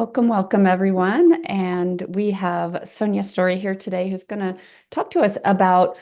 Welcome, welcome everyone. And we have Sonia Story here today who's going to talk to us about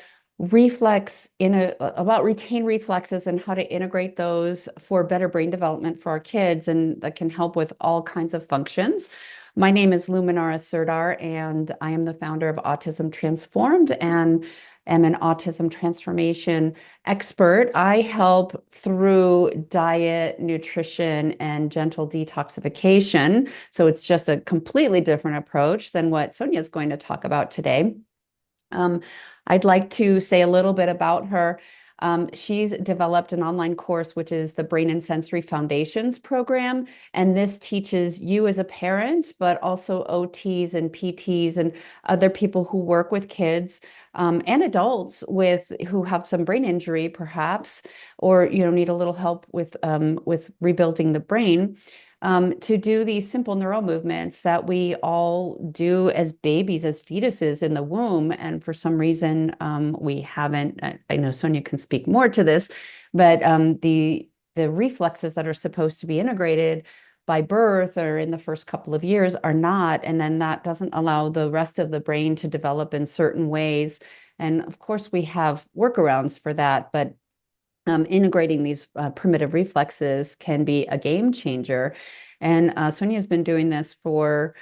about retained reflexes and how to integrate those for better brain development for our kids, and that can help with all kinds of functions. My name is Luminara Serdar, and I am the founder of Autism Transformed and am an autism transformation expert. I help through diet, nutrition, and gentle detoxification. So it's just a completely different approach than what Sonia is going to talk about today. Um, I'd like to say a little bit about her. She's developed an online course, which is the Brain and Sensory Foundations program. And this teaches you as a parent, but also OTs and PTs and other people who work with kids and adults who have some brain injury, perhaps, or need a little help with rebuilding the brain, to do these simple neural movements that we all do as babies, as fetuses in the womb. And for some reason, we haven't. I know Sonia can speak more to this, but the reflexes that are supposed to be integrated by birth or in the first couple of years are not. And then that doesn't allow the rest of the brain to develop in certain ways. And of course, we have workarounds for that, but integrating these primitive reflexes can be a game changer. And Sonia's been doing this for,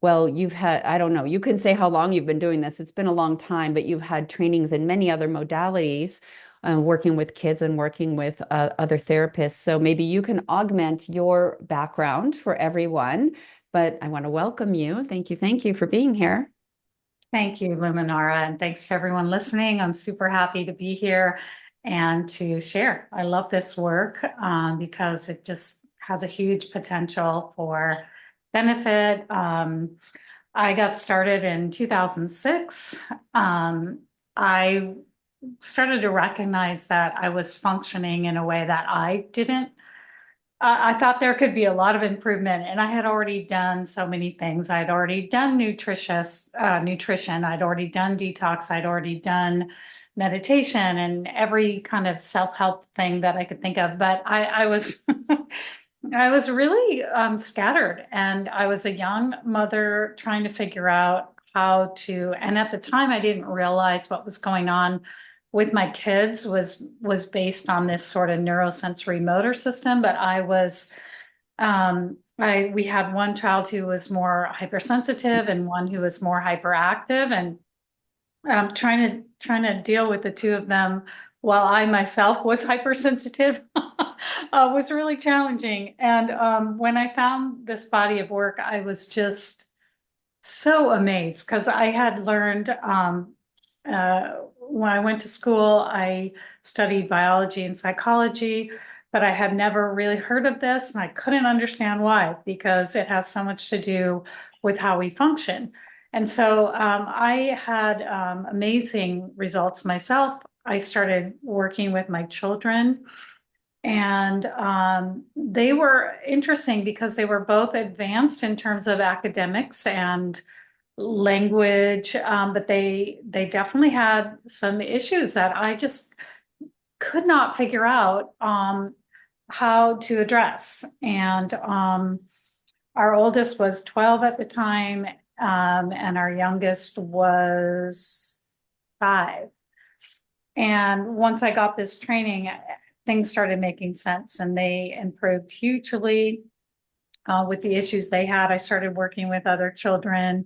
well, I don't know, you can say how long you've been doing this. It's been a long time, but you've had trainings in many other modalities, working with kids and working with other therapists. So maybe you can augment your background for everyone. But I want to welcome you. Thank you for being here. Thank you, Luminara, and thanks to everyone listening. I'm super happy to be here and to share. I love this work because it just has a huge potential for benefit. I got started in 2006. I started to recognize that I was functioning in a way that I didn't. I thought there could be a lot of improvement, and I had already done so many things. I'd already done nutrition. I'd already done detox. I'd already done meditation and every kind of self-help thing that I could think of. But I was, I was really scattered, and I was a young mother trying to figure out how to. And at the time, I didn't realize what was going on with my kids was based on this sort of neurosensory motor system. But we had one child who was more hypersensitive and one who was more hyperactive, and trying to deal with the two of them while I myself was hypersensitive was really challenging. And when I found this body of work, I was just so amazed because I had learned when I went to school, I studied biology and psychology, but I had never really heard of this, and I couldn't understand why, because it has so much to do with how we function. And so I had amazing results myself. I started working with my children, and they were interesting because they were both advanced in terms of academics and language, but they definitely had some issues that I just could not figure out how to address. And our oldest was 12 at the time, and our youngest was 5. And once I got this training, things started making sense, and they improved hugely with the issues they had. I started working with other children.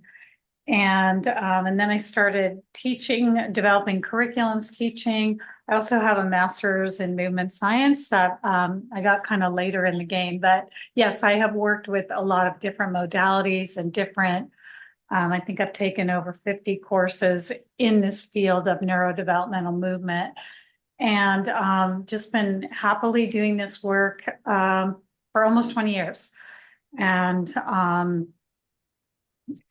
And then I started teaching, developing curriculums, teaching. I also have a master's in movement science that I got kind of later in the game. But yes, I have worked with a lot of different modalities and different, I think I've taken over 50 courses in this field of neurodevelopmental movement, and just been happily doing this work for almost 20 years. And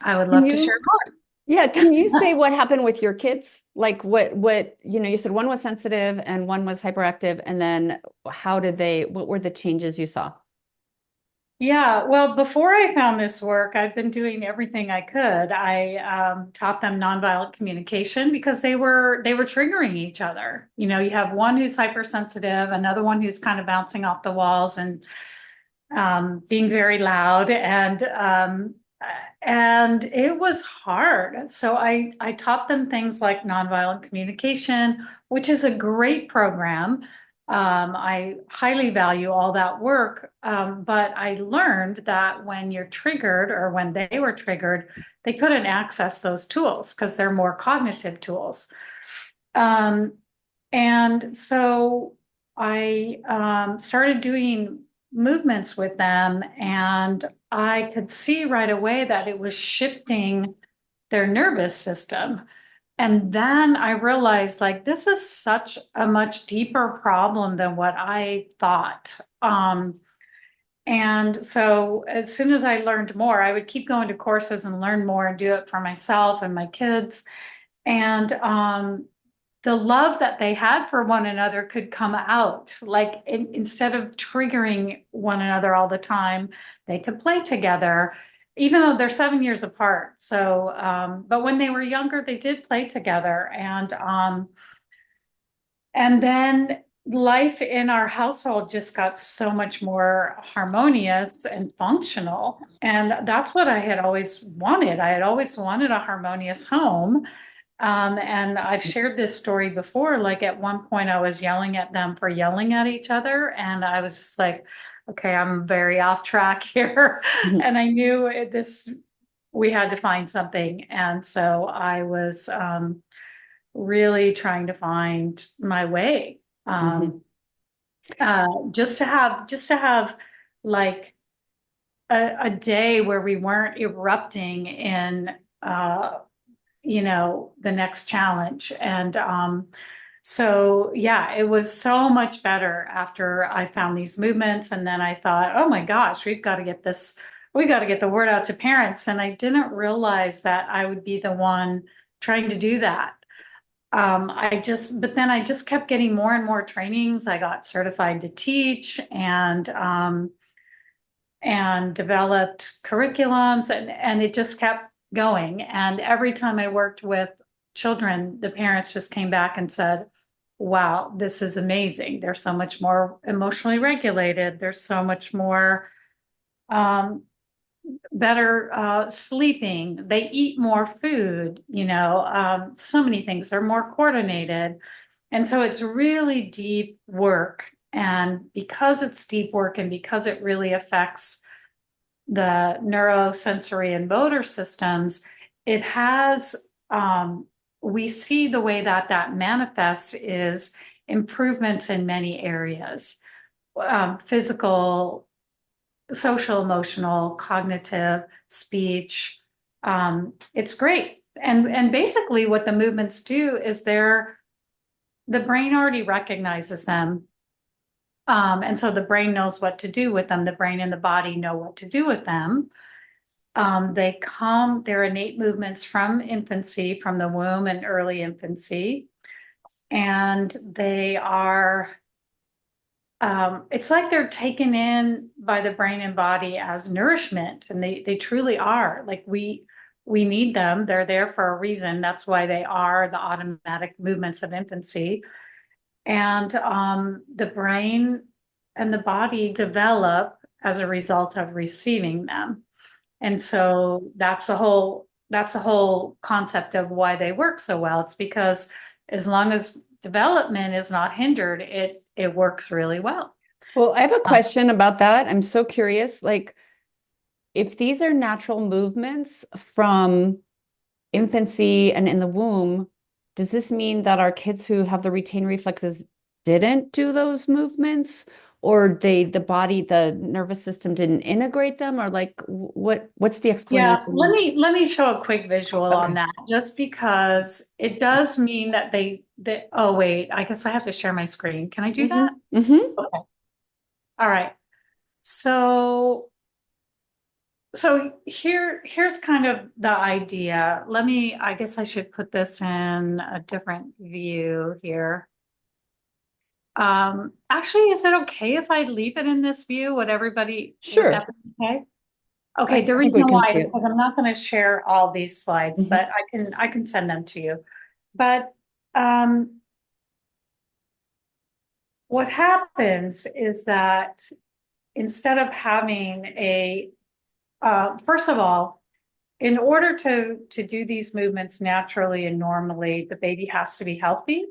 I would Can love to share you more. Yeah, can you say what happened with your kids? Like you said one was sensitive and one was hyperactive, and then what were the changes you saw? Yeah, well, before I found this work, I've been doing everything I could. I taught them nonviolent communication because they were triggering each other. You know, you have one who's hypersensitive, another one who's kind of bouncing off the walls, and being very loud, and it was hard. So I taught them things like nonviolent communication, which is a great program. I highly value all that work. But I learned that when you're triggered, or when they were triggered, they couldn't access those tools because they're more cognitive tools. Um, and so I started doing movements with them, and I could see right away that it was shifting their nervous system. And then I realized, like, this is such a much deeper problem than what I thought. And so as soon as I learned more, I would keep going to courses and learn more and do it for myself and my kids. And the love that they had for one another could come out. Like, instead of triggering one another all the time, they could play together, even though they're 7 years apart. So, but when they were younger, they did play together. And then life in our household just got so much more harmonious and functional. And that's what I had always wanted. I had always wanted a harmonious home. And I've shared this story before. Like, at one point, I was yelling at them for yelling at each other. And I was just like, okay, I'm very off track here. Mhm. And I knew we had to find something. And so I was really trying to find my way. Mhm. Um, just to have like a day where we weren't erupting in, the next challenge. And so, yeah, it was so much better after I found these movements. And then I thought, oh my gosh, we got to get the word out to parents. And I didn't realize that I would be the one trying to do that. But then I just kept getting more and more trainings. I got certified to teach, and developed curriculums, and it just kept going. And every time I worked with children, the parents just came back and said, wow, this is amazing. They're so much more emotionally regulated. There's so much more um, better sleeping. They eat more food, so many things. They're more coordinated. And so it's really deep work. And because it's deep work, and because it really affects the neurosensory and motor systems, it has, we see the way that that manifests is improvements in many areas, physical, social, emotional, cognitive, speech. It's great. And basically what the movements do is the brain already recognizes them. And so the brain knows what to do with them. The brain and the body know what to do with them. They're innate movements from infancy, from the womb and early infancy. And it's like they're taken in by the brain and body as nourishment. And they truly are. Like, we need them. They're there for a reason. That's why they are the automatic movements of infancy. And the brain and the body develop as a result of receiving them. And so that's the whole concept of why they work so well. It's because as long as development is not hindered, it works really well. Well, I have a Um, question about that. I'm so curious. Like, if these are natural movements from infancy and in the womb, does this mean that our kids who have the retained reflexes didn't do those movements? Or the body, the nervous system didn't integrate them? Or like what's the yeah, let explanation? me let me show a quick visual on Okay. that, just because it does mean that oh wait, I guess I have to share my screen. Can I do that? Mm-hmm. Mm-hmm. Okay. All right. So here's kind of the idea. I guess I should put this in a different view here. Actually, is it okay if I leave it in this view? Would that Sure. be okay? Okay, the I think we reason can why see is it. because I'm not going to share all these slides, Mm-hmm. but I can send them to you. But um, what happens is that instead of having first of all, in order to do these movements naturally and normally, the baby has to be healthy,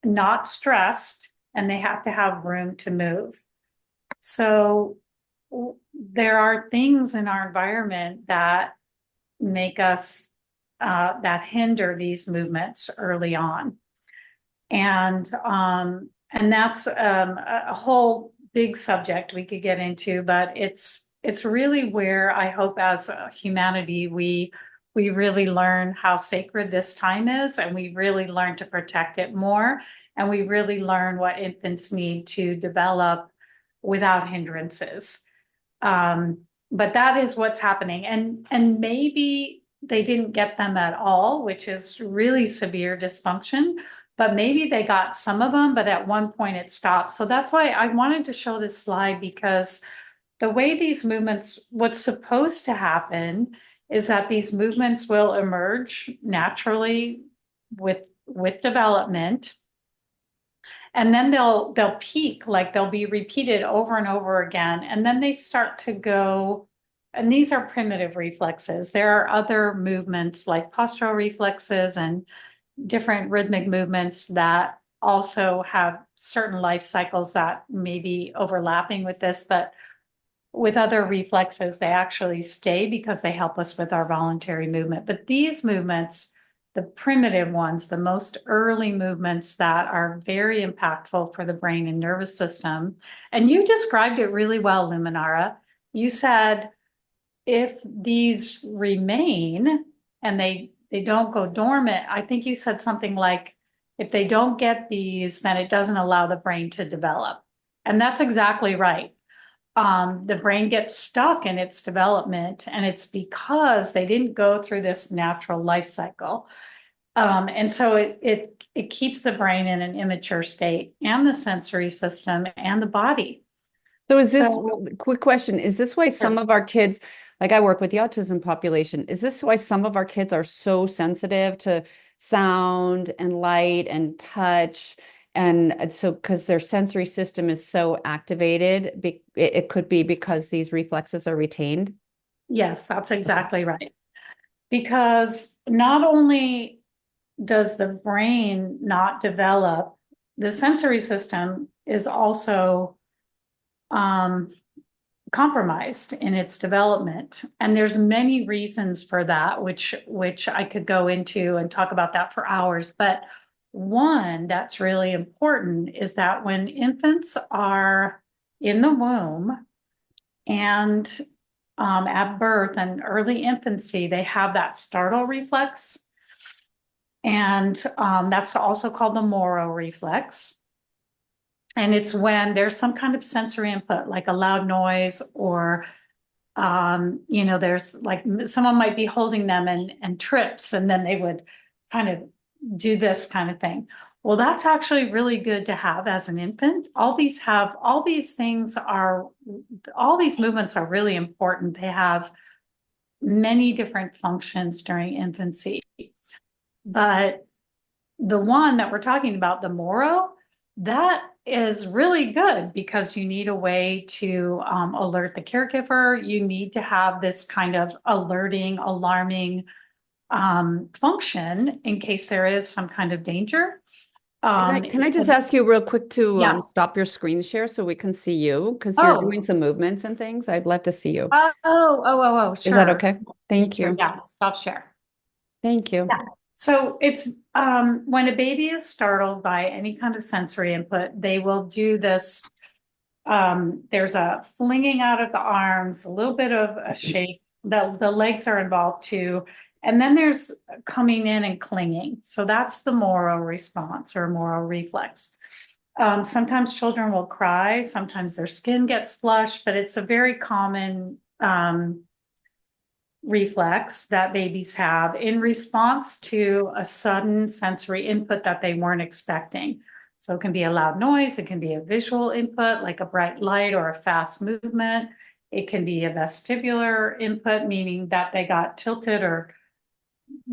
not stressed, and they have to have room to move. So there are things in our environment that make us, that hinder these movements early on. And that's a whole big subject we could get into, but it's really where I hope as a humanity we really learn how sacred this time is, and we really learn to protect it more, and we really learn what infants need to develop without hindrances. But that is what's happening, and maybe they didn't get them at all, which is really severe dysfunction. But maybe they got some of them, but at one point it stopped. So that's why I wanted to show this slide, because the way these movements, what's supposed to happen is that these movements will emerge naturally with development. And then they'll peak, like they'll be repeated over and over again. And then they start to go, and these are primitive reflexes. There are other movements like postural reflexes and different rhythmic movements that also have certain life cycles that may be overlapping with this, but with other reflexes, they actually stay because they help us with our voluntary movement. But these movements, the primitive ones, the most early movements that are very impactful for the brain and nervous system, and you described it really well, Luminara. You said if these remain and they don't go dormant, I think you said something like, if they don't get these, then it doesn't allow the brain to develop. And that's exactly right. The brain gets stuck in its development, and it's because they didn't go through this natural life cycle. And so it keeps the brain in an immature state, and the sensory system and the body. So is this, quick question, is this why some Sure. of our kids, like I work with the autism population, is this why some of our kids are so sensitive to sound and light and touch? And so, because their sensory system is so activated, it could be because these reflexes are retained. Yes, that's exactly right. Because not only does the brain not develop, the sensory system is also compromised in its development. And there's many reasons for that, which I could go into and talk about that for hours. But one that's really important is that when infants are in the womb and at birth and early infancy, they have that startle reflex. And that's also called the Moro reflex. And it's when there's some kind of sensory input, like a loud noise, or, there's like someone might be holding them and trips, and then they would kind of do this kind of thing. Well, that's actually really good to have as an infant. All these movements are really important. They have many different functions during infancy. But the one that we're talking about, the Moro, that is really good because you need a way to alert the caregiver. You need to have this kind of alerting, alarming function in case there is some kind of danger. Can I just ask you real quick to Yeah. stop your screen share so we can see you? Because you're Oh, doing some movements and things. I'd love to see you. Is that sure. okay? Thank you. Yeah, stop share. Thank you. Yeah. So it's when a baby is startled by any kind of sensory input, they will do this. There's a flinging out of the arms, a little bit of a shake. The legs are involved too. And then there's coming in and clinging. So that's the Moro response or Moro reflex. Sometimes children will cry, sometimes their skin gets flushed, but it's a very common reflex that babies have in response to a sudden sensory input that they weren't expecting. So it can be a loud noise, it can be a visual input like a bright light or a fast movement. It can be a vestibular input, meaning that they got tilted or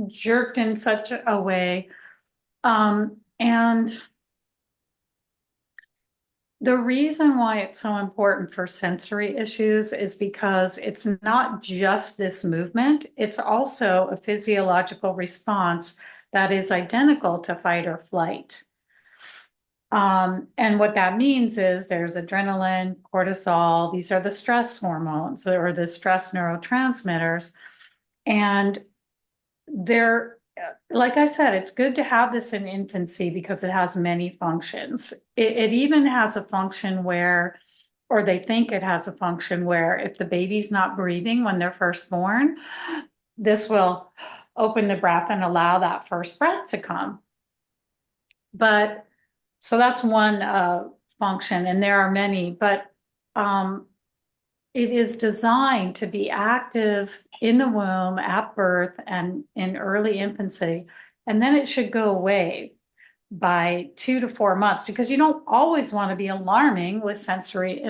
jerked in such a way. And The reason why it's so important for sensory issues is because it's not just this movement, it's also a physiological response that is identical to fight or flight. And what that means is there's adrenaline, cortisol, these are the stress hormones or the stress neurotransmitters. And they're, like I said, it's good to have this in infancy because it has many functions. It even has a function where, or they think it has a function where if the baby's not breathing when they're first born, this will open the breath and allow that first breath to come. But so that's one function, and there are many, but it is designed to be active in the womb, at birth, and in early infancy. And then it should go away by 2 to 4 months because you don't always want to be alarming with sensory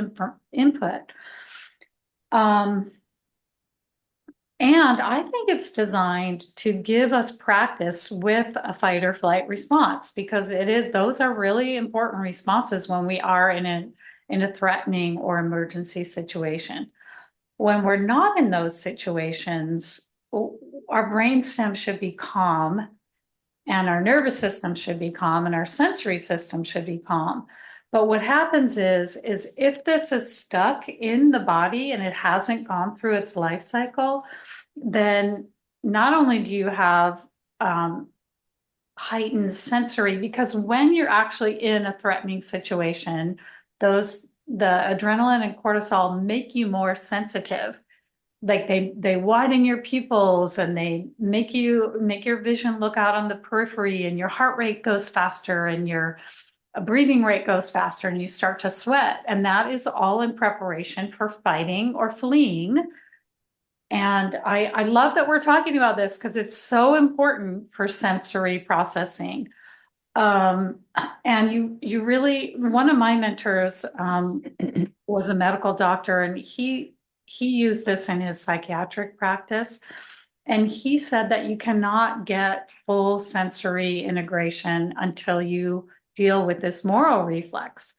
input. And I think it's designed to give us practice with a fight or flight response because those are really important responses when we are in a threatening or emergency situation. When we're not in those situations, our brainstem should be calm and our nervous system should be calm and our sensory system should be calm. But what happens is if this is stuck in the body and it hasn't gone through its life cycle, then not only do you have heightened sensory, because when you're actually in a threatening situation, the adrenaline and cortisol make you more sensitive. Like they widen your pupils and they make your vision look out on the periphery, and your heart rate goes faster and your breathing rate goes faster, and you start to sweat. And that is all in preparation for fighting or fleeing. And I love that we're talking about this because it's so important for sensory processing. And you really, one of my mentors was a medical doctor, and he used this in his psychiatric practice. And he said that you cannot get full sensory integration until you deal with this moral reflex,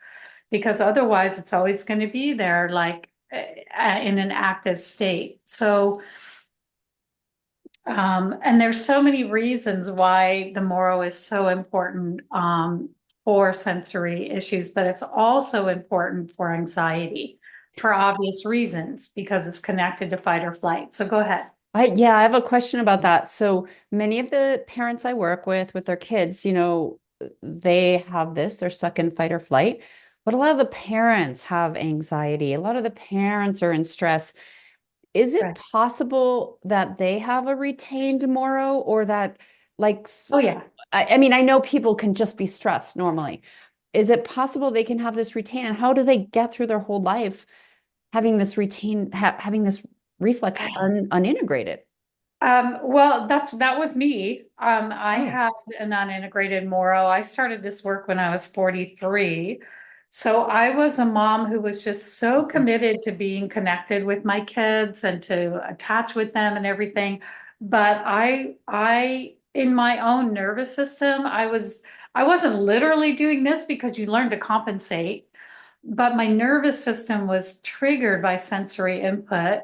because otherwise it's always going to be there, like in an active state. So, and there's so many reasons why the moral is so important for sensory issues, but it's also important for anxiety for obvious reasons because it's connected to fight or flight. So go ahead. Yeah, I have a question about that. So many of the parents I work with their kids, they have this, they're stuck in fight or flight, but a lot of the parents have anxiety. A lot of the parents are in stress. Is it Right. possible that they have a retained Moro or that like Oh, yeah. I mean, I know people can just be stressed normally. Is it possible they can have this retained? And how do they get through their whole life having this having this reflex unintegrated? Well, that was me. I Oh, had an unintegrated Moro. I started this work when I was 43. So I was a mom who was just so committed to being connected with my kids and to attach with them and everything. But in my own nervous system, I wasn't literally doing this because you learn to compensate, but my nervous system was triggered by sensory input.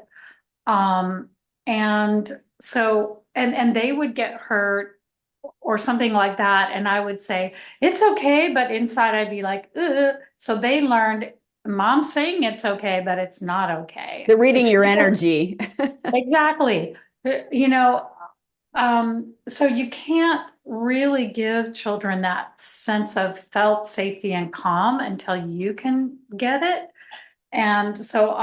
Um, and so, and they would get hurt or something like that. And I would say, it's okay. But inside I'd be like, ugh. So they learned mom's saying it's okay, but it's not okay. they're reading It's your energy. exactly, you know, so you can't really give children that sense of felt safety and calm until you can get it. And so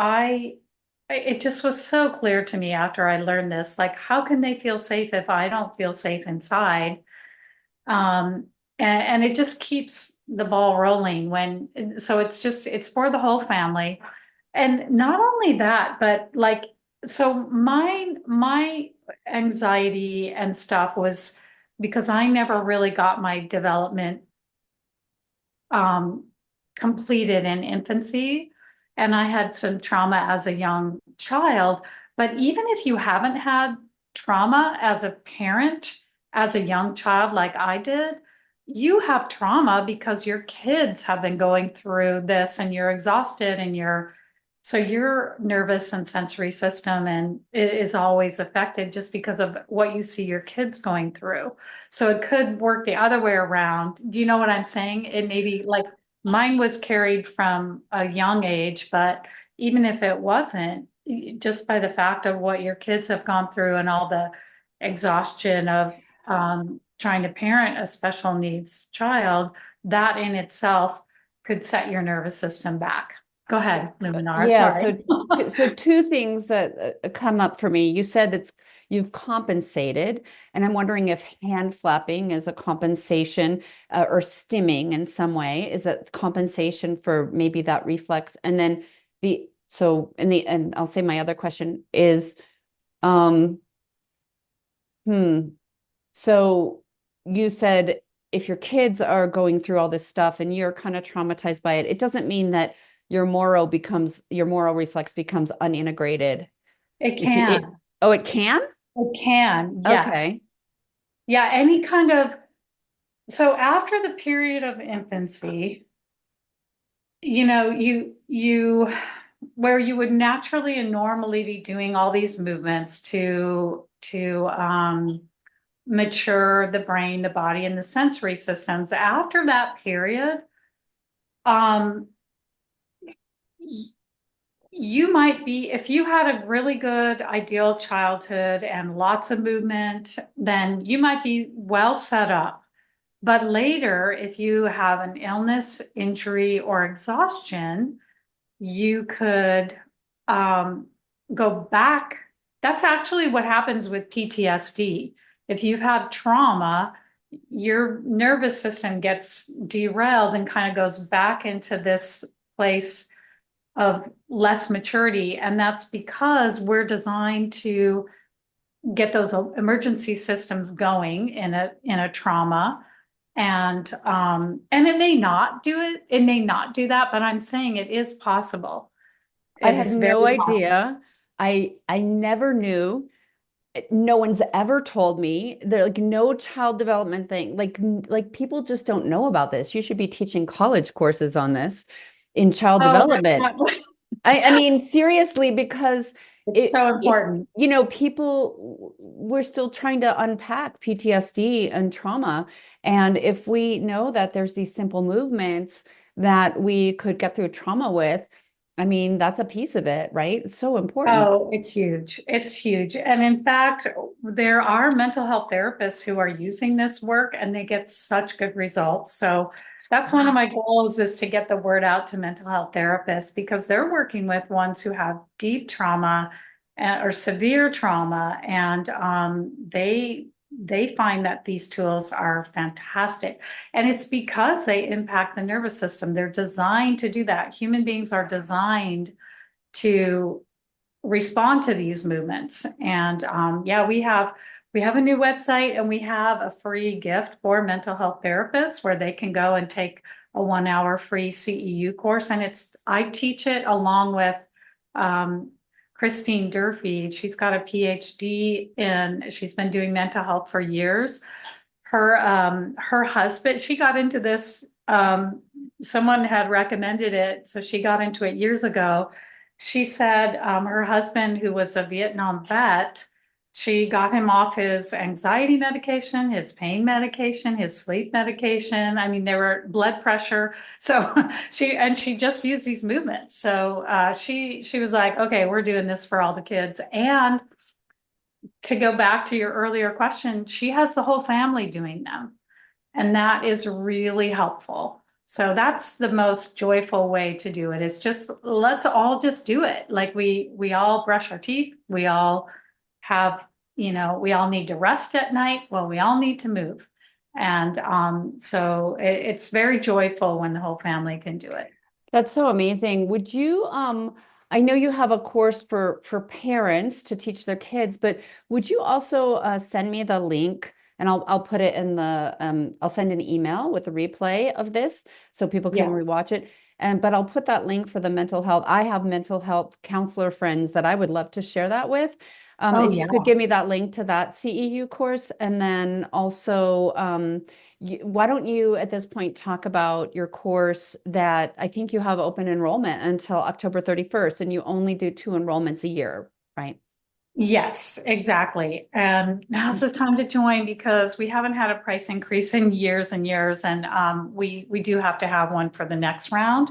it just was so clear to me after I learned this, like, how can they feel safe if I don't feel safe inside? And it just keeps the ball rolling so it's for the whole family. And not only that, but like, so my anxiety and stuff was because I never really got my development um, completed in infancy. And I had some trauma as a young child. But even if you haven't had trauma as a parent, as a young child, like I did, you have trauma because your kids have been going through this and you're exhausted and so your nervous and sensory system and it is always affected just because of what you see your kids going through. So it could work the other way around. Do you know what I'm saying? It may be like mine was carried from a young age, but even if it wasn't, just by the fact of what your kids have gone through and all the exhaustion of trying to parent a special needs child, that in itself could set your nervous system back. Go ahead, Luminara. Yeah, Sorry. so two things that come up for me. You said that you've compensated, and I'm wondering if hand flapping is a compensation or stimming in some way. Is that compensation for maybe that reflex? And then and I'll say my other question is, um, hmm. So you said if your kids are going through all this stuff and you're kind of traumatized by it, it doesn't mean that your moral reflex becomes unintegrated. It If you can. oh, it can? It can, yes. Okay. Yeah, any kind of, so after the period of infancy, where you would naturally and normally be doing all these movements to mature the brain, the body, and the sensory systems. After that period, um, you might be, if you had a really good ideal childhood and lots of movement, then you might be well set up. But later, if you have an illness, injury, or exhaustion, you could um, go back. That's actually what happens with PTSD. If you've had trauma, your nervous system gets derailed and kind of goes back into this place of less maturity. And that's because we're designed to get those emergency systems going in a trauma. And it may not do it, it may not do that, but I'm saying it is possible. I It had is no very possible. idea. I never knew. No one's ever told me. They're like no child development thing. Like people just don't know about this. You should be teaching college courses on this in child Oh, development. definitely. I mean, seriously, because It's so if important. people, we're still trying to unpack PTSD and trauma. And if we know that there's these simple movements that we could get through trauma with, I mean, that's a piece of it, right? It's so important. Oh, it's huge. It's huge. And in fact, there are mental health therapists who are using this work and they get such good results. So that's one of Wow. my goals is to get the word out to mental health therapists because they're working with ones who have deep trauma or severe trauma. And they find that these tools are fantastic. And it's because they impact the nervous system. They're designed to do that. Human beings are designed to respond to these movements. And yeah, we have a new website and we have a free gift for mental health therapists where they can go and take a 1 hour free CEU course. And I teach it along with um, Christine Durfee. She's got a PhD she's been doing mental health for years. Her husband, she got into this. Someone had recommended it, so she got into it years ago. She said her husband, who was a Vietnam vet, she got him off his anxiety medication, his pain medication, his sleep medication. I mean, there were blood pressure. So she just used these movements. So she was like, okay, we're doing this for all the kids. And to go back to your earlier question, she has the whole family doing them. And that is really helpful. So that's the most joyful way to do it. It's just let's all just do it. Like we all brush our teeth. We all have, we all need to rest at night. Well, we all need to move. And so it's very joyful when the whole family can do it. That's so amazing. Would you, I know you have a course for parents to teach their kids, but would you also send me the link and I'll put it in I'll send an email with a replay of this so people can Yeah. rewatch it. But I'll put that link for the mental health. I have mental health counselor friends that I would love to share that with. Oh, If you yeah. could give me that link to that CEU course, and then also, why don't you at this point talk about your course that I think you have open enrollment until October 31st, and you only do 2 enrollments a year, right? Yes, exactly. And now's the time to join because we haven't had a price increase in years and years, and we do have to have one for the next round.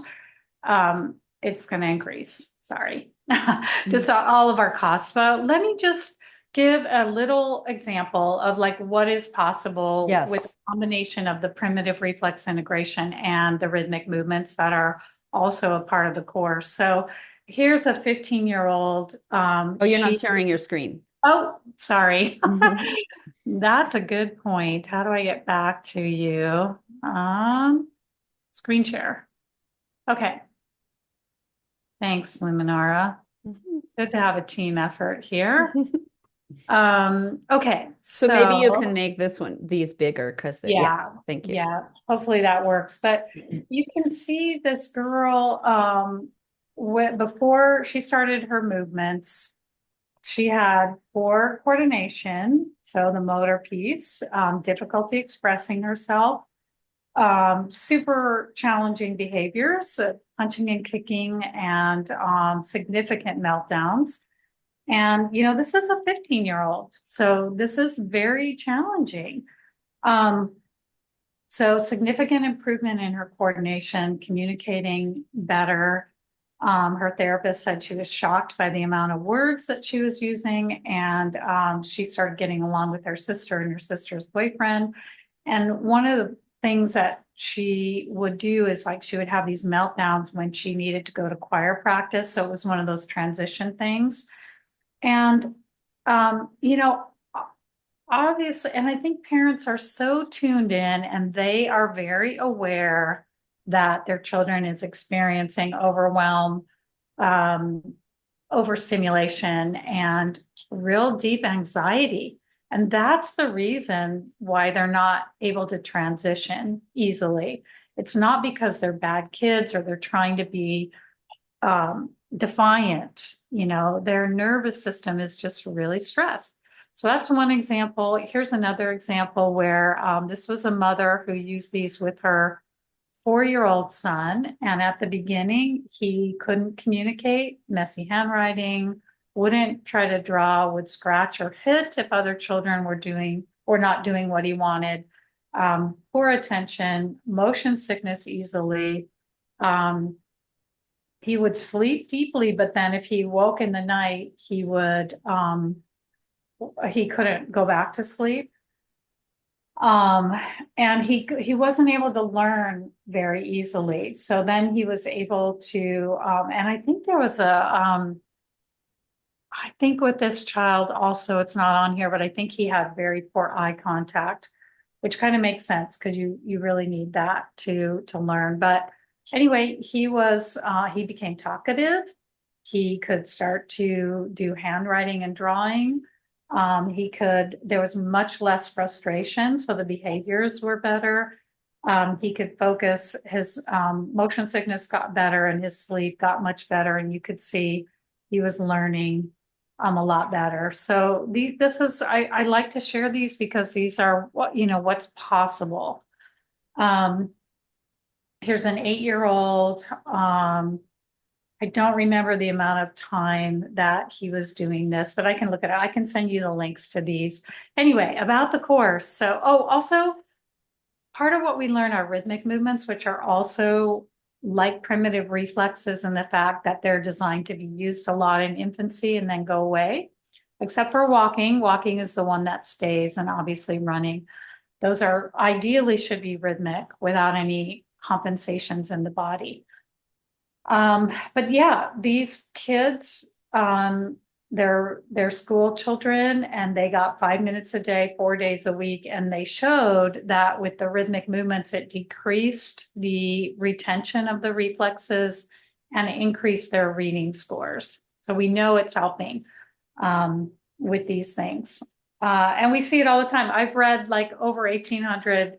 It's going to increase. Sorry, Mhm. just all of our costs. But let me just give a little example of like what is possible with a Yes. combination of the primitive reflex integration and the rhythmic movements that are also a part of the course. So here's a 15-year-old. Oh, you're not sharing your screen. Oh, sorry. Mhm. That's a good point. How do I get back to you? Screen share. Okay. Thanks, Luminara. Good to have a team effort here. Okay. So maybe you can So make these bigger because yeah, yeah, thank you. yeah, hopefully that works. But you can see this girl, before she started her movements, she had poor coordination, so the motor piece, difficulty expressing herself, super challenging behaviors, punching and kicking, and significant meltdowns. And, this is a 15-year-old, so this is very challenging. Um, so significant improvement in her coordination, communicating better. Her therapist said she was shocked by the amount of words that she was using, and she started getting along with her sister and her sister's boyfriend. And one of the things that she would do is like she would have these meltdowns when she needed to go to choir practice. So it was one of those transition things. And, um, you know, obviously, and I think parents are so tuned in and they are very aware that their children is experiencing overwhelm, um, overstimulation, and real deep anxiety. And that's the reason why they're not able to transition easily. It's not because they're bad kids or they're trying to be defiant. Their nervous system is just really stressed. So that's one example. Here's another example where this was a mother who used these with her 4-year-old son. And at the beginning, he couldn't communicate, messy handwriting, wouldn't try to draw, would scratch or hit if other children were doing or not doing what he wanted. Poor attention, motion sickness easily. Um, he would sleep deeply, but then if he woke in the night, he couldn't go back to sleep. Um, and he wasn't able to learn very easily. So then he was able to, and I think there was I think with this child also, it's not on here, but I think he had very poor eye contact, which kind of makes sense because you really need that to learn. But anyway, he became talkative. He could start to do handwriting and drawing. There was much less frustration, so the behaviors were better. He could focus, his motion sickness got better, and his sleep got much better, and you could see he was learning a lot better. So I like to share these because these are what's possible. Um, Here's an 8-year-old. I don't remember the amount of time that he was doing this, but I can look at it. I can send you the links to these. Anyway, about the course. So, also part of what we learn are rhythmic movements, which are also like primitive reflexes in the fact that they're designed to be used a lot in infancy and then go away, except for walking. Walking is the one that stays, and obviously running. Those are ideally should be rhythmic without any compensations in the body. But yeah, these kids, they're school children, and they got 5 minutes a day, 4 days a week, and they showed that with the rhythmic movements, it decreased the retention of the reflexes and increased their reading scores. So we know it's helping with these things. And we see it all the time. I've read like over 1,800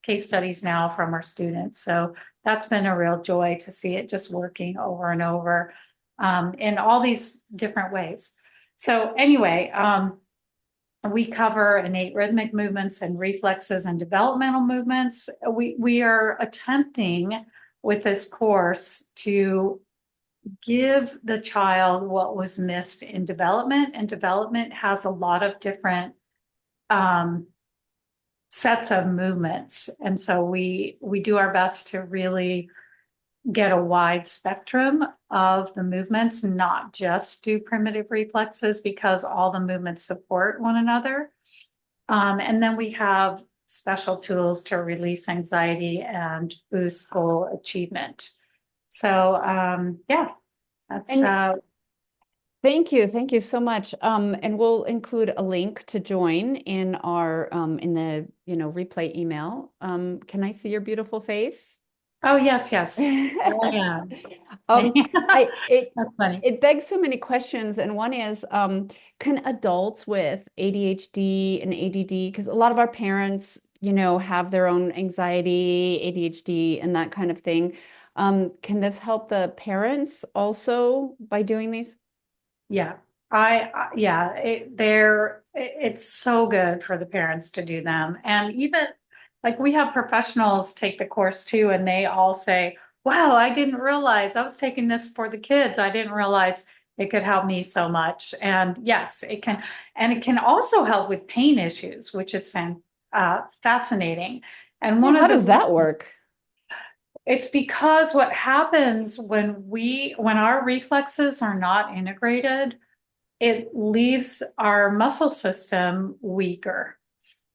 case studies now from our students. So that's been a real joy to see it just working over and over in all these different ways. So anyway, we cover innate rhythmic movements and reflexes and developmental movements. We are attempting with this course to give the child what was missed in development, and development has a lot of different um, sets of movements. And so we do our best to really get a wide spectrum of the movements, not just do primitive reflexes, because all the movements support one another. And then we have special tools to release anxiety and boost goal achievement. So yeah, that's And thank you so much. And we'll include a link to join in our in the replay email. Can I see your beautiful face? oh yes, yes. Oh yeah. Um, I That's funny. it begs so many questions, and one is, can adults with ADHD and ADD, because a lot of our parents, have their own anxiety, ADHD, and that kind of thing. Can this help the parents also by doing these? Yeah. Yeah, it's so good for the parents to do them. And even like we have professionals take the course too, and they all say, wow, I didn't realize I was taking this for the kids. I didn't realize it could help me so much. And yes, it can. And it can also help with pain issues, which is fascinating. And Yeah, one how of the does that work? It's because what happens when our reflexes are not integrated, it leaves our muscle system weaker.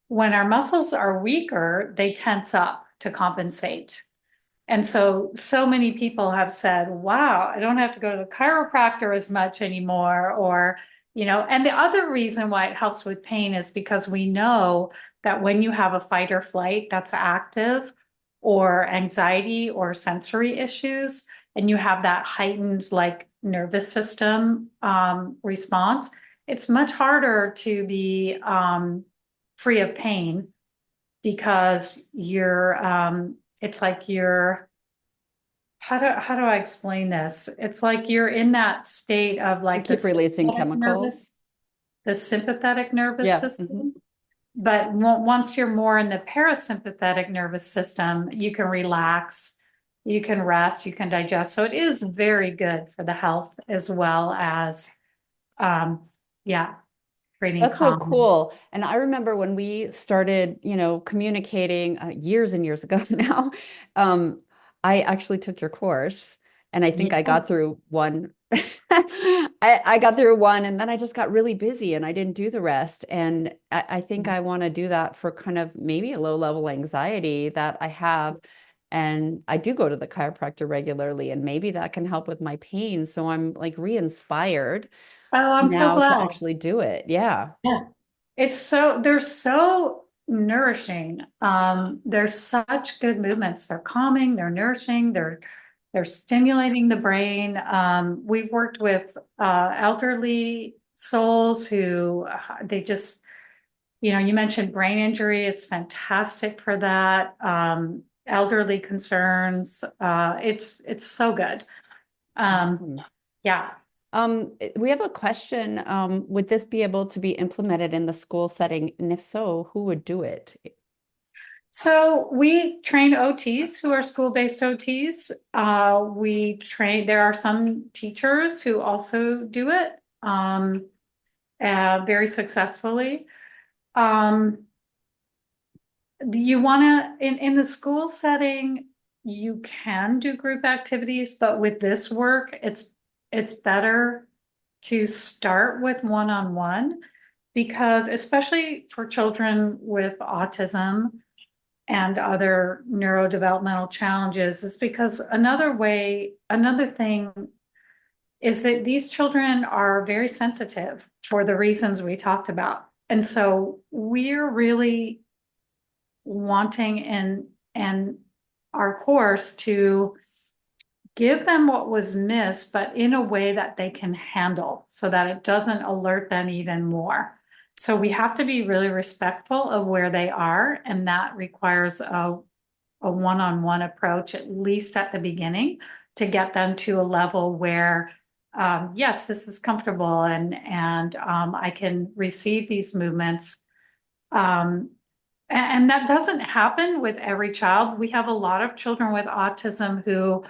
When our muscles are weaker, they tense up to compensate. And so many people have said, wow, I don't have to go to the chiropractor as much anymore. And the other reason why it helps with pain is because we know that when you have a fight or flight that's active, or anxiety or sensory issues, and you have that heightened like nervous system response, it's much harder to be free of pain because it's like you're how do I explain this? It's like you're in that state of I like keep releasing chemicals. the sympathetic nervous Yeah. Hmm. system. But once you're more in the parasympathetic nervous system, you can relax, you can rest, you can digest. So it is very good for the health as well as, um, yeah, creating That's so calm. cool. And I remember when we started, communicating years and years ago now, I actually took your course and I think I Yeah. got through one. I got through one and then I just got really busy and I didn't do the rest. And I think I want to do that for kind of maybe a low level anxiety that I have. And I do go to the chiropractor regularly and maybe that can help with my pain. So I'm like re-inspired Oh, I'm so now to glad. actually do it. Yeah. Yeah. They're so nourishing. They're such good movements. They're calming, they're nourishing, they're stimulating the brain. We've worked with elderly souls who they just, you mentioned brain injury. It's fantastic for that. Elderly concerns. It's so good. Um, Awesome. yeah. We have a question. Would this be able to be implemented in the school setting? And if so, who would do it? So we train OTs who are school-based OTs. There are some teachers who also do it very successfully. Um, you want in the school setting, you can do group activities, but with this work, it's better to start with one-on-one because especially for children with autism and other neurodevelopmental challenges is because another thing is that these children are very sensitive for the reasons we talked about. And so we're really wanting in our course to give them what was missed, but in a way that they can handle so that it doesn't alert them even more. So we have to be really respectful of where they are, and that requires a one-on-one approach, at least at the beginning, to get them to a level where yes, this is comfortable and I can receive these movements. Um, and that doesn't happen with every child. We have a lot of children with autism who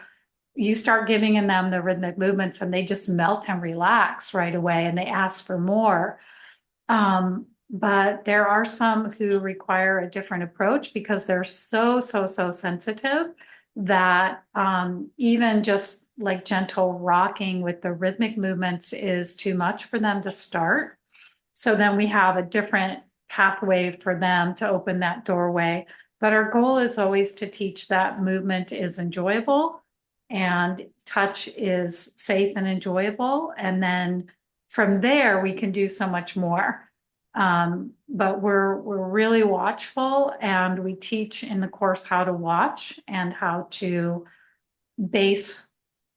you start giving in them the rhythmic movements and they just melt and relax right away and they ask for more. But there are some who require a different approach because they're so sensitive that even just like gentle rocking with the rhythmic movements is too much for them to start. So then we have a different pathway for them to open that doorway. But our goal is always to teach that movement is enjoyable and touch is safe and enjoyable. And then from there, we can do so much more. But we're really watchful and we teach in the course how to watch and how to base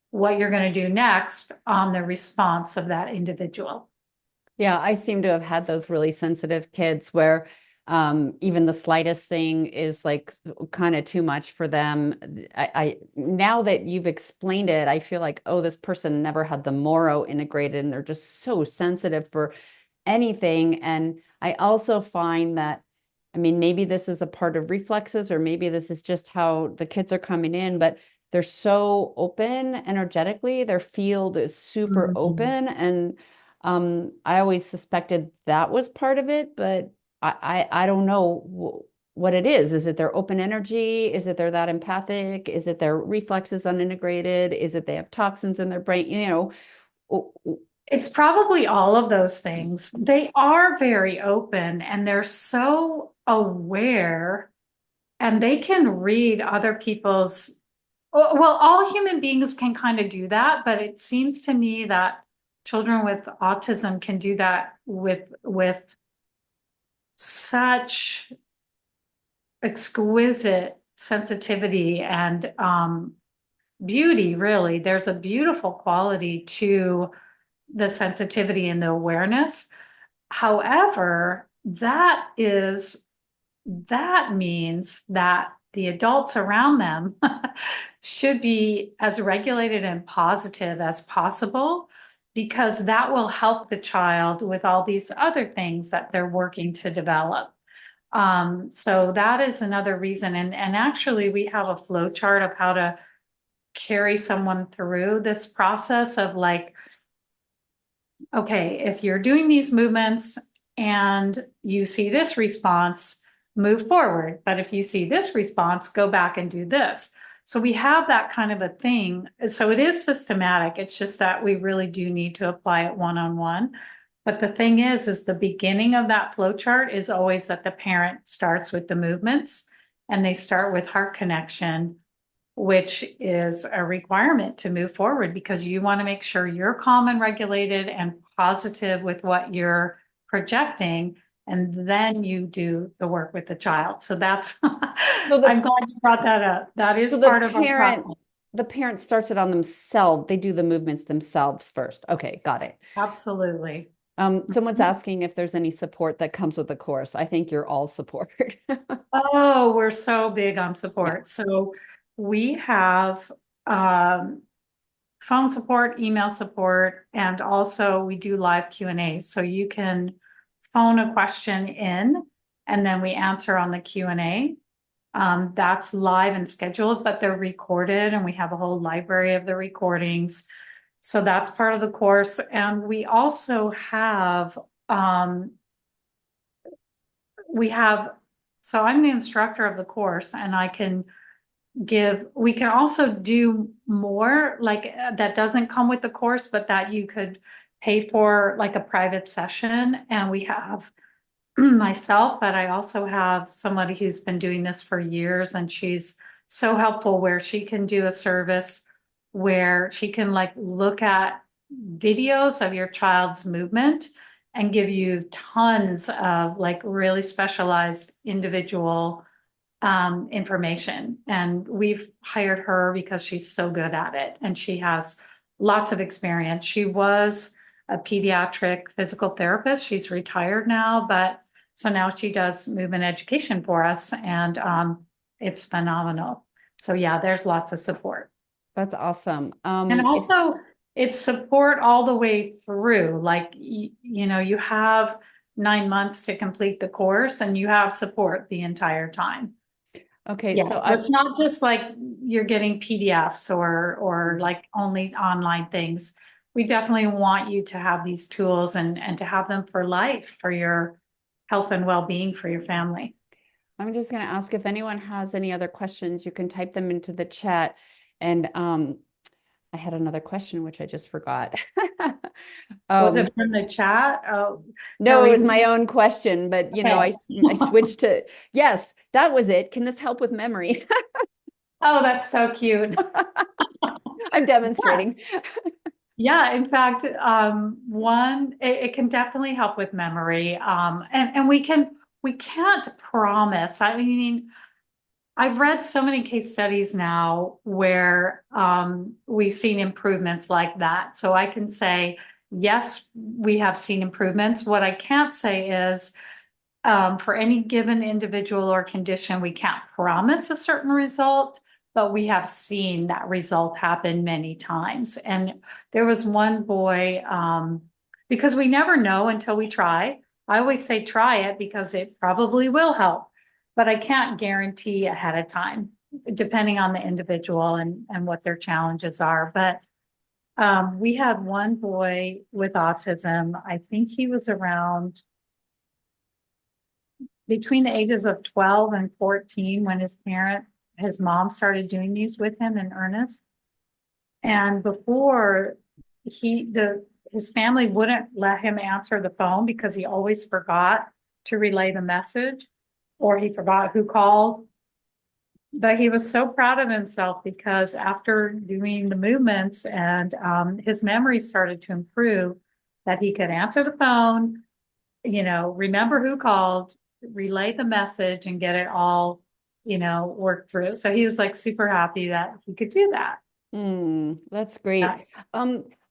what you're going to do next on the response of that individual. Yeah, I seem to have had those really sensitive kids where even the slightest thing is like kind of too much for them. I now that you've explained it, I feel like, oh, this person never had the Moro integrated and they're just so sensitive for anything. And I also find that, I mean, maybe this is a part of reflexes, or maybe this is just how the kids are coming in, but they're so open energetically. Their field is super Mhm. open. And I always suspected that was part of it, but I don't know what it is. Is it their open energy? Is it they're that empathic? Is it their reflexes unintegrated? Is it they have toxins in their brain? It's probably all of those things. They are very open and they're so aware and they can read other people's, well, all human beings can kind of do that, but it seems to me that children with autism can do that with such exquisite sensitivity and beauty, really. There's a beautiful quality to the sensitivity and the awareness. However, that means that the adults around them should be as regulated and positive as possible because that will help the child with all these other things that they're working to develop. So that is another reason. And actually, we have a flow chart of how to carry someone through this process of like, okay, if you're doing these movements and you see this response, move forward. But if you see this response, go back and do this. So we have that kind of a thing. So it is systematic. It's just that we really do need to apply it one-on-one. But the thing is the beginning of that flow chart is always that the parent starts with the movements and they start with heart connection, which is a requirement to move forward because you want to make sure you're calm and regulated and positive with what you're projecting. And then you do the work with the child. So that's, So I'm glad you brought that up. That is so part of our process. the parent starts it on themselves. They do the movements themselves first. Okay, got it. Absolutely. Someone's asking if there's any support that comes with the course. I think you're all support. Oh, we're so big on Yeah. support. So we have um, phone support, email support, and also we do live Q&As. So you can phone a question in and then we answer on the Q&A. That's live and scheduled, but they're recorded and we have a whole library of the recordings. So that's part of the course. And we also have, we have, so I'm the instructor of the course and we can also do more like that doesn't come with the course, but that you could pay for like a private session. And we have myself, but I also have somebody who's been doing this for years and she's so helpful where she can do a service where she can like look at videos of your child's movement and give you tons of like really specialized individual information. And we've hired her because she's so good at it and she has lots of experience. She was a pediatric physical therapist. She's retired now, but so now she does movement education for us and it's phenomenal. So yeah, there's lots of support. That's awesome. And also it's support all the way through. Like, you know, you have 9 months to complete the course and you have support the entire time. Okay, Yeah, so so I it's not just like you're getting PDFs or like only online things. We definitely want you to have these tools and to have them for life, for your health and well-being for your family. I'm just going to ask if anyone has any other questions, you can type them into the chat. And I had another question which I just forgot. Was Um, it from the chat? Oh, no, no, it was my own question, but you know, okay. I switched to yes, that was it. Can this help with memory? Oh, that's so cute. I'm Yes. demonstrating. Yeah, in fact, it can definitely help with memory. And we can't promise. I mean, I've read so many case studies now where we've seen improvements like that. So I can say, yes, we have seen improvements. What I can't say is for any given individual or condition, we can't promise a certain result, but we have seen that result happen many times. And there was one boy, because we never know until we try. I always say try it because it probably will help, but I can't guarantee ahead of time, depending on the individual and what their challenges are. But we had one boy with autism. I think he was around between the ages of 12 and 14 when his mom started doing these with him in earnest. And before his family wouldn't let him answer the phone because he always forgot to relay the message or he forgot who called. But he was so proud of himself because after doing the movements and his memory started to improve, that he could answer the phone, you know, remember who called, relay the message and get it all, you know, worked through. So he was like super happy that he could do that. That's Yeah. great.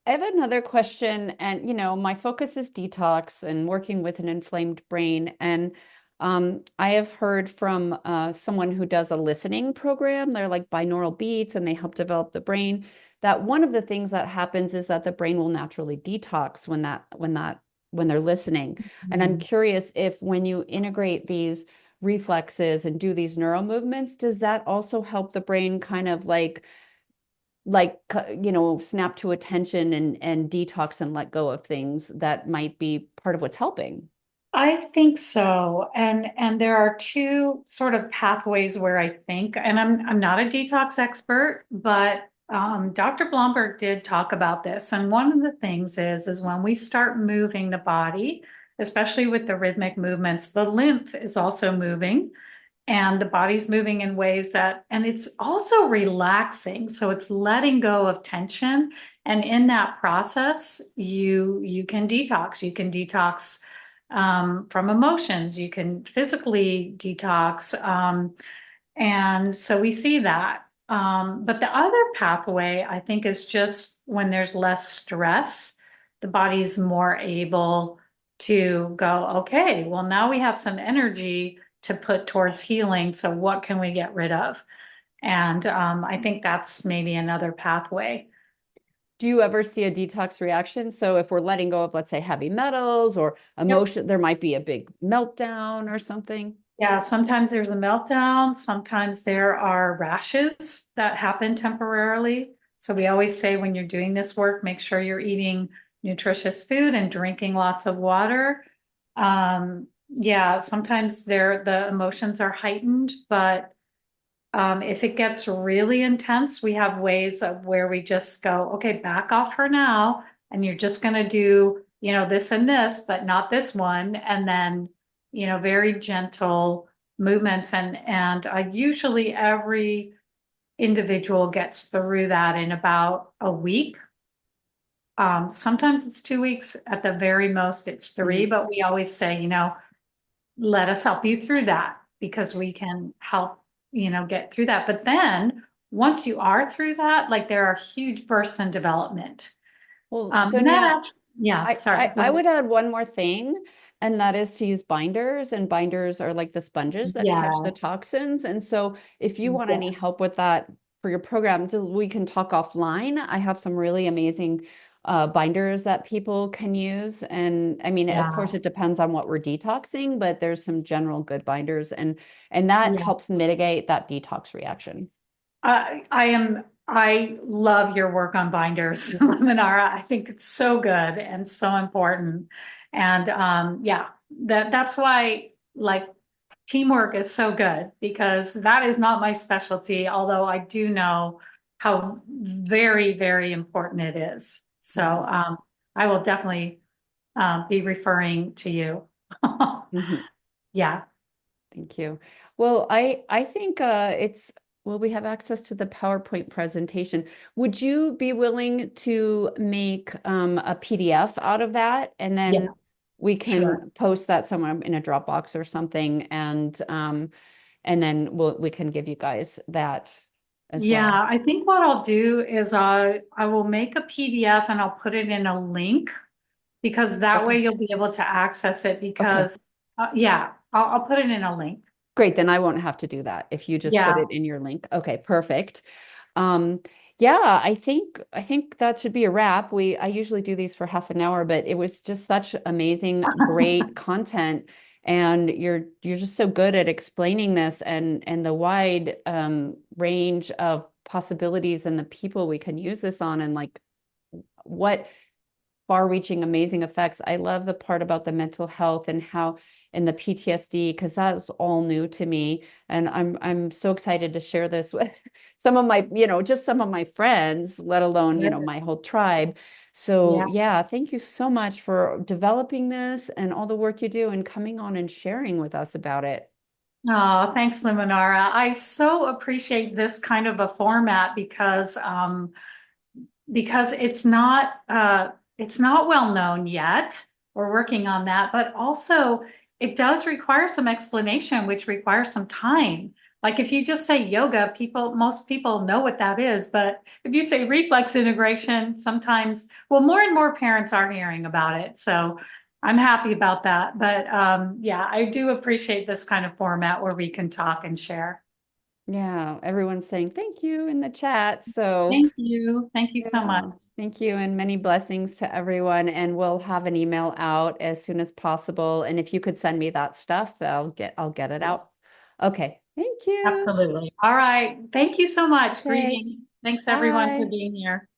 I have another question, and you know, my focus is detox and working with an inflamed brain. And I have heard from someone who does a listening program. They're like binaural beats, and they help develop the brain. That one of the things that happens is that the brain will naturally detox when they're listening. And I'm Mhm. curious if when you integrate these reflexes and do these neural movements, does that also help the brain kind of you know, snap to attention and detox and let go of things that might be part of what's helping? I think so. And there are two sort of pathways where I think, and I'm not a detox expert, but Dr. Blomberg did talk about this. And one of the things is when we start moving the body, especially with the rhythmic movements, the lymph is also moving and the body's moving in ways that, and it's also relaxing. So it's letting go of tension. And in that process, you can detox. You can detox from emotions. You can physically detox. And so we see that. But the other pathway, I think, is just when there's less stress, the body's more able to go, okay, well, now we have some energy to put towards healing. So what can we get rid of? And I think that's maybe another pathway. Do you ever see a detox reaction? So if we're letting go of, let's say, heavy metals or Yep. emotion, there might be a big meltdown or something. Yeah, sometimes there's a meltdown. Sometimes there are rashes that happen temporarily. So we always say when you're doing this work, make sure you're eating nutritious food and drinking lots of water. Yeah, sometimes the emotions are heightened, but if it gets really intense, we have ways of where we just go, okay, back off for now, and you're just going to do, you know, this and this, but not this one, and then, you know, very gentle movements, and usually every individual gets through that in about a week. Sometimes it's 2 weeks, at the very most, it's three, Mhm. but we always say, you know, let us help you through that because we can help, you know, get through that. But then once you are through that, like there are huge bursts in development. Well, And Sonia, that, yeah, sorry. Go I ahead. would add one more thing, and that is to use binders. And binders are like the sponges that catch the Yes, toxins. And so if you want any yes. help with that, for your program, we can talk offline. I have some really amazing binders that people can use. And I mean, of Yeah. course, it depends on what we're detoxing, but there's some general good binders, and that Yeah. helps mitigate that detox reaction. I love your work on binders, Mhm. Luminara. I think it's so good and so important. And yeah, that's why like teamwork is so good because that is not my specialty, although I do know how very, very important it is. So Mhm. I will definitely be referring to you. Mhm. Yeah. Thank you. Well, I think it's well, we have access to the PowerPoint presentation. Would you be willing to make a PDF out of that, and then Yeah, we sure. can post that somewhere in a Dropbox or something, and then we can give you guys that as well. Yeah, I think what I'll do is I will make a PDF and I'll put it in a link because that way Okay. you'll be able to access it Okay. because yeah, I'll put it in a link. Great. Then I won't have to do that if you just put Yeah. it in your link. Okay, perfect. Um, yeah, I think that should be a wrap. I usually do these for half an hour, but it was just such amazing, great content, and you're just so good at explaining this and the wide range of possibilities and the people we can use this on, and like what far-reaching, amazing effects. I love the part about the mental health and how and the PTSD because that's all new to me, and I'm so excited to share this with some of my, just some of my friends, let alone, Good. my whole tribe. So Yeah. yeah, thank you so much for developing this and all the work you do and coming on and sharing with us about it. Oh, thanks, Luminara. I so appreciate this kind of a format because it's not well known yet. We're working on that, but also it does require some explanation, which requires some time. Like if you just say yoga, most people know what that is, but if you say reflex integration, sometimes, well, more and more parents are hearing about it. So I'm happy about that. But yeah, I do appreciate this kind of format where we can talk and share. Yeah, everyone's saying thank you in the chat. So Thank you. Thank you so much. yeah, thank you, and many blessings to everyone. And we'll have an email out as soon as possible. And if you could send me that stuff, I'll get it out. Okay, thank you. Absolutely. All right. Thank you so much. Okay, Greetings. Thanks everyone for bye. being here.